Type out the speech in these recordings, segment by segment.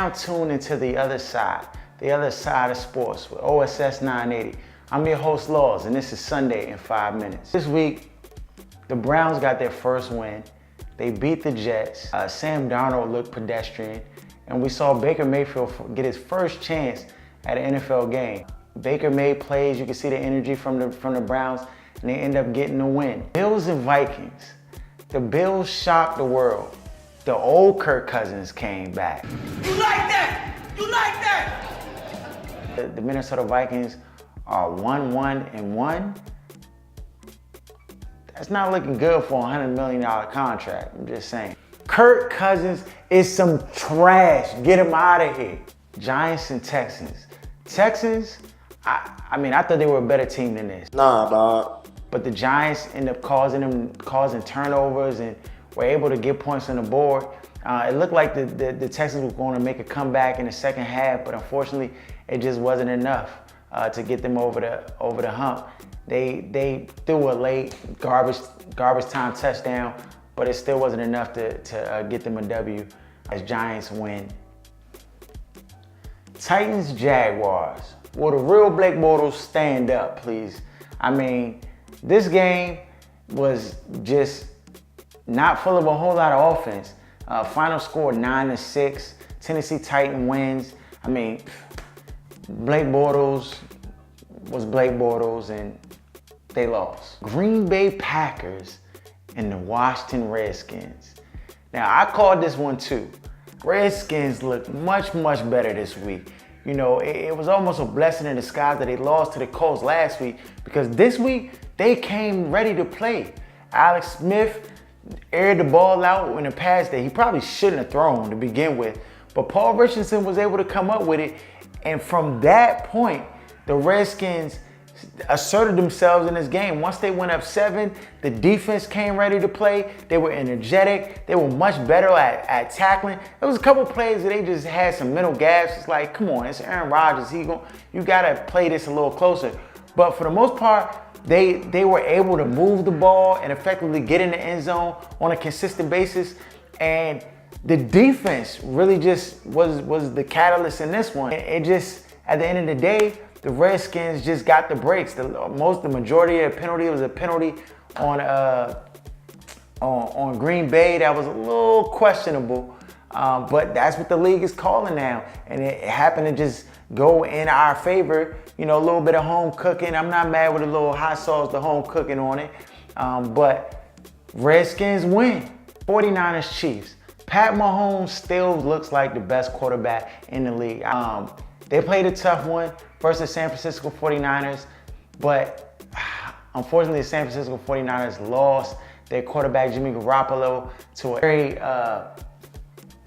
now tuned into the other side of sports with OSS 980. I'm your host, Laws, and this is Sunday in 5 minutes. This week, the Browns got their first win. They beat the Jets. Sam Darnold looked pedestrian, and we saw Baker Mayfield get his first chance at an NFL game. Baker made plays. You can see the energy from the Browns, and they end up getting the win. Bills and Vikings. The Bills shocked the world. The old Kirk Cousins came back. You like that? You like that? The Minnesota Vikings are 1-1-1. That's not looking good for a $100 million contract. I'm just saying. Kirk Cousins is some trash. Get him out of here. Giants and Texans. Texans, I mean, I thought they were a better team than this. Nah, dog. But the Giants end up causing turnovers and were able to get points on the board. It looked like the Texans were going to make a comeback in the second half, but unfortunately, it just wasn't enough to get them over the hump. They threw a late garbage time touchdown, but it still wasn't enough to get them a W as Giants win. Titans, Jaguars. Will the real Blake Bortles stand up, please? I mean, this game was just not full of a whole lot of offense. Final score 9-6. Tennessee Titan wins. I mean, Blake Bortles was Blake Bortles, and they lost. Green Bay Packers and the Washington Redskins. Now, I called this one too. Redskins look much better this week. You know, it was almost a blessing in disguise that they lost to the Colts last week, because this week they came ready to play. Alex Smith aired the ball out in a pass that he probably shouldn't have thrown to begin with, but Paul Richardson was able to come up with it, and from that point, the Redskins asserted themselves in this game. Once they went up 7, the defense came ready to play. They were energetic. They were much better at tackling. There was a couple plays that they just had some mental gaps. It's like, come on, it's Aaron Rodgers. You gotta play this a little closer. But for the most part, they were able to move the ball and effectively get in the end zone on a consistent basis. And the defense really just was the catalyst in this one. It just, at the end of the day, the Redskins just got the breaks. The majority of the penalty was a penalty on Green Bay that was a little questionable, but that's what the league is calling now, and it happened to just go in our favor. You know, a little bit of home cooking. I'm not mad with a little hot sauce, the home cooking on it, but Redskins win. 49ers Chiefs. Pat Mahomes still looks like the best quarterback in the league. They played a tough one versus San Francisco 49ers, but unfortunately the San Francisco 49ers lost their quarterback Jimmy Garoppolo to a very,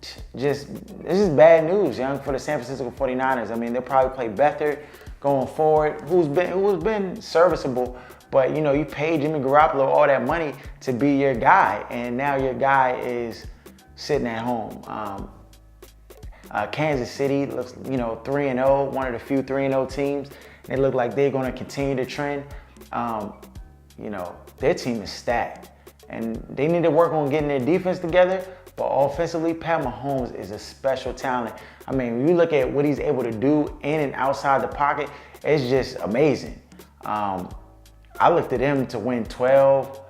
it's just bad news, young, for the San Francisco 49ers. I mean, they'll probably play better going forward, who's been serviceable, but you know, you paid Jimmy Garoppolo all that money to be your guy, and now your guy is sitting at home. Kansas City looks, 3-0, one of the few 3-0 teams. They look like they're going to continue to trend. Their team is stacked, and they need to work on getting their defense together. But offensively, Pat Mahomes is a special talent. I mean, when you look at what he's able to do in and outside the pocket, it's just amazing. I looked at him to win 12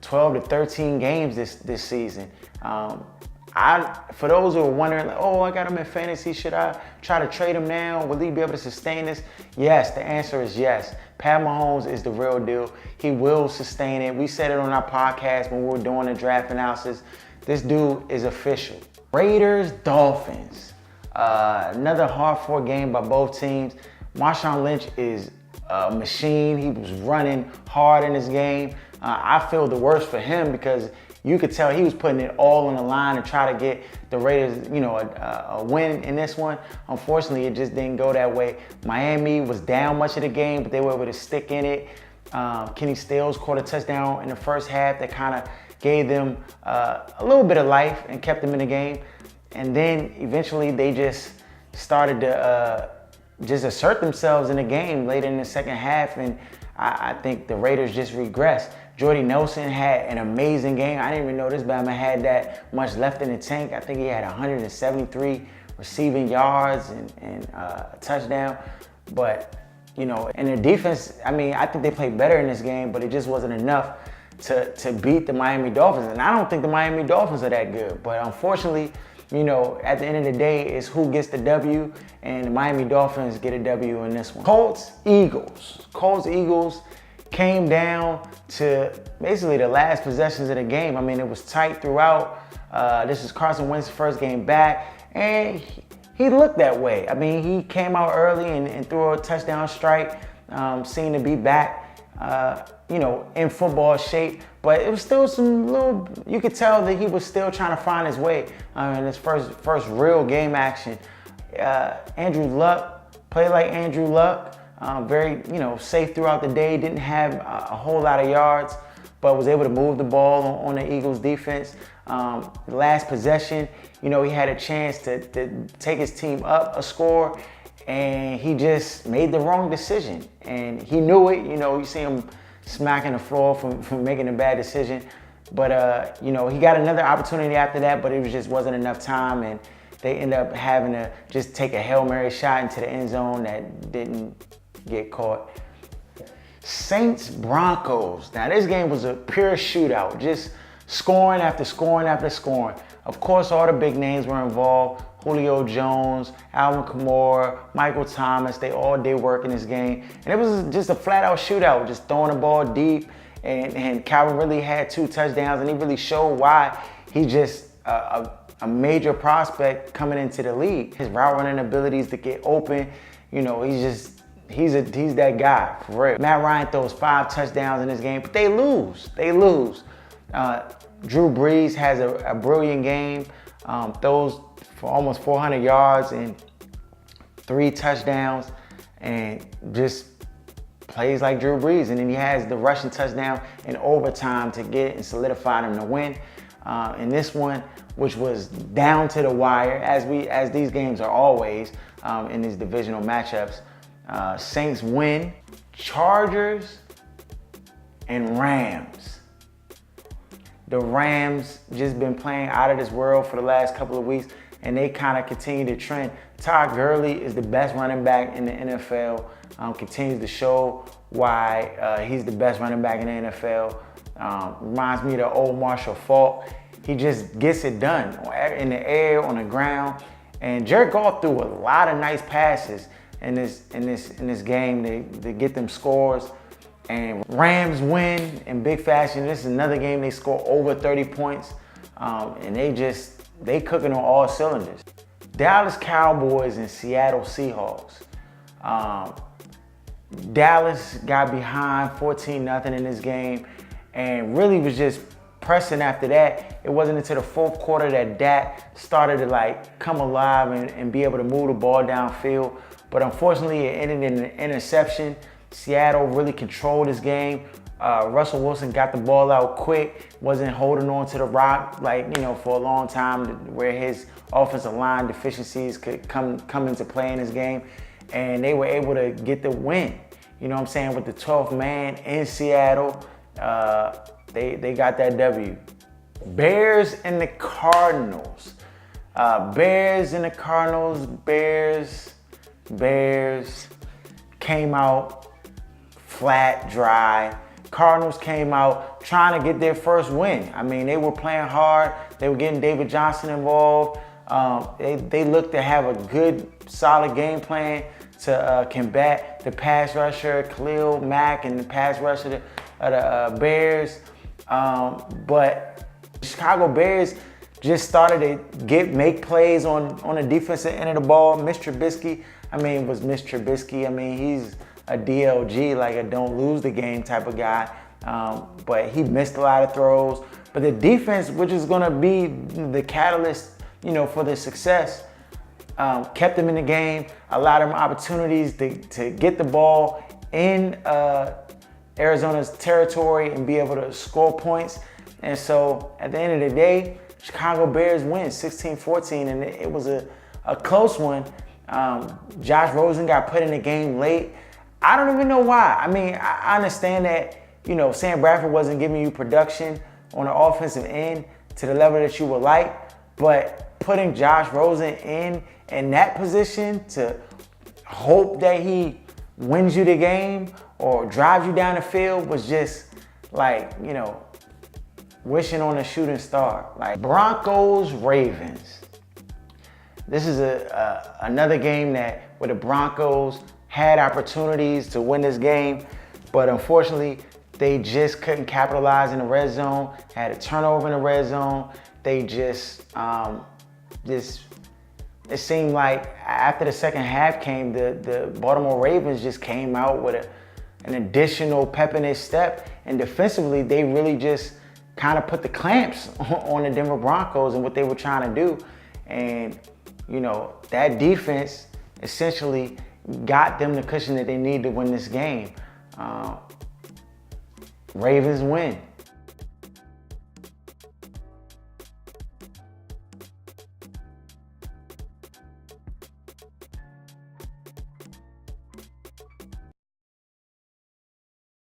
to 13 games this season. For those who are wondering, like, I got him in fantasy, should I try to trade him now? Will he be able to sustain this? Yes, the answer is yes. Pat Mahomes is the real deal. He will sustain it. We said it on our podcast when we were doing the draft analysis. This dude is official. Raiders, Dolphins. Another hard-fought game by both teams. Marshawn Lynch is a machine. He was running hard in this game. I feel the worst for him because you could tell he was putting it all on the line to try to get the Raiders, a win in this one. Unfortunately, it just didn't go that way. Miami was down much of the game, but they were able to stick in it. Kenny Stills caught a touchdown in the first half that kind of gave them a little bit of life and kept them in the game. And then eventually they just started to just assert themselves in the game later in the second half. And I think the Raiders just regressed. Jordy Nelson had an amazing game. I didn't even know this Bama had that much left in the tank. I think he had 173 receiving yards and a touchdown. But, you know, and the defense, I mean, I think they played better in this game, but it just wasn't enough to beat the Miami Dolphins. And I don't think the Miami Dolphins are that good. But unfortunately, you know, at the end of the day, it's who gets the W, and the Miami Dolphins get a W in this one. Colts-Eagles. Colts-Eagles came down to basically the last possessions of the game. I mean, it was tight throughout. This is Carson Wentz's first game back, and he looked that way. I mean, he came out early and threw a touchdown strike, seemed to be back, you know, in football shape. But it was still some little, you could tell that he was still trying to find his way in his first real game action. Andrew Luck played like Andrew Luck, very, you know, safe throughout the day, didn't have a whole lot of yards, but was able to move the ball on the Eagles defense. The last possession, you know, he had a chance to take his team up a score, and he just made the wrong decision. And he knew it, you know, you see him smacking the floor from making a bad decision. But, you know, he got another opportunity after that, but it just wasn't enough time, and they ended up having to just take a Hail Mary shot into the end zone that didn't get caught. Saints-Broncos. Now, this game was a pure shootout, just scoring after scoring after scoring. Of course, all the big names were involved. Julio Jones, Alvin Kamara, Michael Thomas, they all did work in this game. And it was just a flat-out shootout, just throwing the ball deep. And Calvin really had 2 touchdowns, and he really showed why he's just a major prospect coming into the league. His route running abilities to get open, you know, he's that guy, for real. Matt Ryan throws 5 touchdowns in this game, but they lose. Drew Brees has a brilliant game, throws for almost 400 yards and 3 touchdowns, and just plays like Drew Brees. And then he has the rushing touchdown in overtime to get and solidify them to win. In this one, which was down to the wire, as these games are always in these divisional matchups. Saints win. Chargers and Rams. The Rams just been playing out of this world for the last couple of weeks, and they kind of continue to trend. Todd Gurley is the best running back in the NFL. Continues to show why he's the best running back in the NFL. Reminds me of the old Marshall Faulk. He just gets it done in the air, on the ground. And Jared Goff threw a lot of nice passes in this game to get them scores. And Rams win in big fashion. This is another game they score over 30 points. And they cooking on all cylinders. Dallas Cowboys and Seattle Seahawks. Dallas got behind 14-0 in this game and really was just pressing after that. It wasn't until the fourth quarter that Dak started to like come alive and be able to move the ball downfield. But unfortunately, it ended in an interception. Seattle really controlled this game. Russell Wilson got the ball out quick, wasn't holding on to the rock like, you know, for a long time, where his offensive line deficiencies could come into play in this game. And they were able to get the win. You know what I'm saying? With the 12th man in Seattle, they got that W. Bears and the Cardinals. Bears came out flat, dry. Cardinals came out trying to get their first win. I mean, they were playing hard. They were getting David Johnson involved. They looked to have a good, solid game plan to combat the pass rusher, Khalil Mack, and the pass rusher of the Bears. But the Chicago Bears just started to make plays on the defensive end of the ball. Mr. Trubisky, he's a DLG, like a don't lose the game type of guy. But he missed a lot of throws. But the defense, which is going to be the catalyst, you know, for the success, kept them in the game, allowed them opportunities to get the ball in Arizona's territory and be able to score points. And so at the end of the day, Chicago Bears win 16-14, and it was a close one. Josh Rosen got put in the game late. I don't even know why. I mean, I understand that, you know, Sam Bradford wasn't giving you production on the offensive end to the level that you would like, But putting Josh Rosen in that position to hope that he wins you the game or drives you down the field was just like, wishing on a shooting star. Like Broncos, Ravens. This is another game where the Broncos had opportunities to win this game, but unfortunately, they just couldn't capitalize in the red zone, had a turnover in the red zone. They it seemed like after the second half came, the Baltimore Ravens just came out with an additional pep in their step, and defensively, they really just kind of put the clamps on the Denver Broncos and what they were trying to do. And, that defense essentially got them the cushion that they needed to win this game. Ravens win.